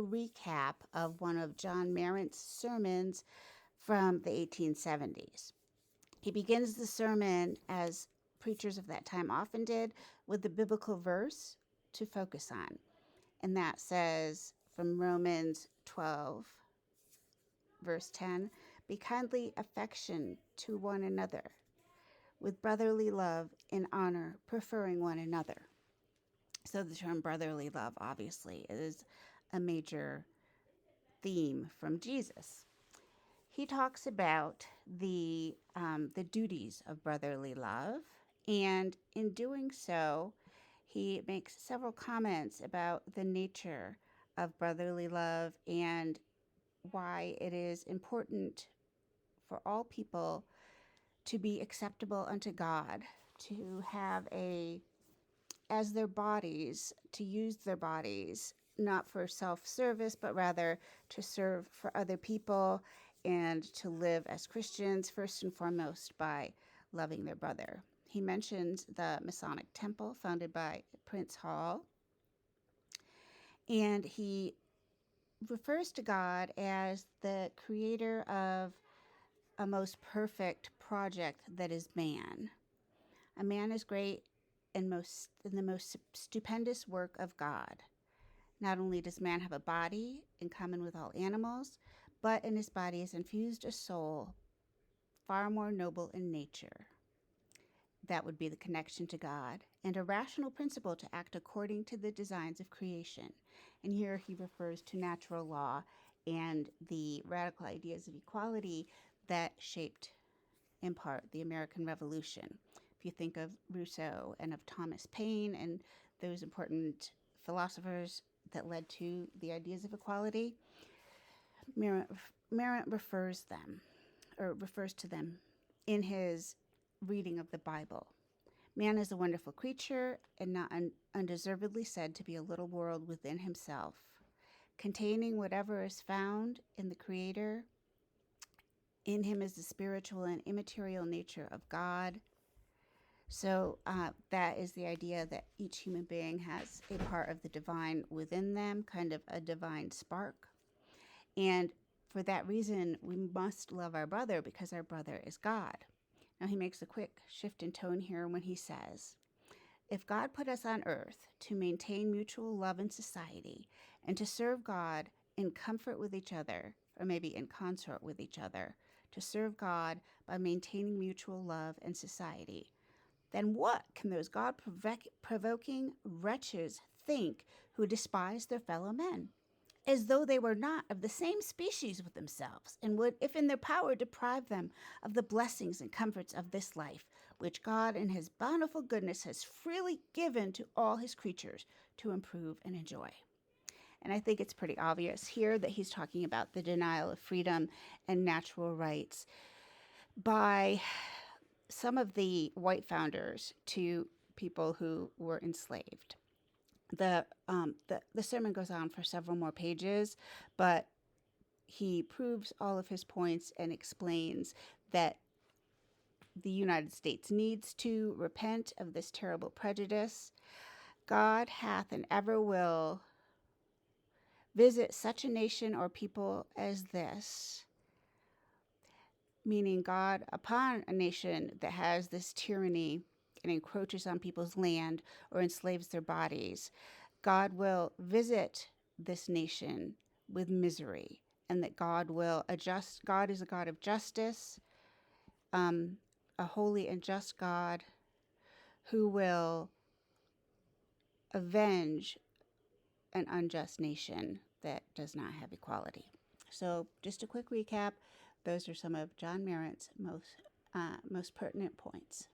recap of one of John Marrant's sermons from the 1870s. He begins the sermon, as preachers of that time often did, with the biblical verse to focus on. And that says from Romans 12, verse 10, "Be kindly affection to one another, with brotherly love and honor, preferring one another." So the term brotherly love obviously is a major theme from Jesus. He talks about the duties of brotherly love, and in doing so, he makes several comments about the nature of brotherly love and why it is important for all people to be acceptable unto God, to have as their bodies, to use their bodies not for self-service, but rather to serve for other people and to live as Christians, first and foremost by loving their brother. He mentions the Masonic temple founded by Prince Hall, and he refers to God as the creator of a most perfect project that is man. A man is great in the most stupendous work of God. Not only does man have a body in common with all animals, but in his body is infused a soul far more noble in nature. That would be the connection to God, and a rational principle to act according to the designs of creation. And here he refers to natural law and the radical ideas of equality that shaped, in part, the American Revolution. If you think of Rousseau and of Thomas Paine and those important philosophers that led to the ideas of equality, Marrant refers to them in his reading of the Bible. Man is a wonderful creature and not undeservedly said to be a little world within himself, containing whatever is found in the Creator. In him is the spiritual and immaterial nature of God. So that is the idea that each human being has a part of the divine within them, kind of a divine spark. And for that reason, we must love our brother because our brother is God. Now, he makes a quick shift in tone here when he says, "If God put us on earth to maintain mutual love in society and to serve God in comfort with each other, or maybe in consort with each other, to serve God by maintaining mutual love in society, then what can those God-provoking wretches think who despise their fellow men, as though they were not of the same species with themselves, and would, if in their power, deprive them of the blessings and comforts of this life, which God in his bountiful goodness has freely given to all his creatures to improve and enjoy?" And I think it's pretty obvious here that he's talking about the denial of freedom and natural rights by some of the white founders to people who were enslaved. The sermon goes on for several more pages, but he proves all of his points and explains that the United States needs to repent of this terrible prejudice. God hath and ever will visit such a nation or people as this, meaning God upon a nation that has this tyranny and encroaches on people's land or enslaves their bodies. God will visit this nation with misery, and that God will adjust. God is a God of justice, a holy and just God who will avenge an unjust nation that does not have equality. So just a quick recap. Those are some of John Marrant's most pertinent points.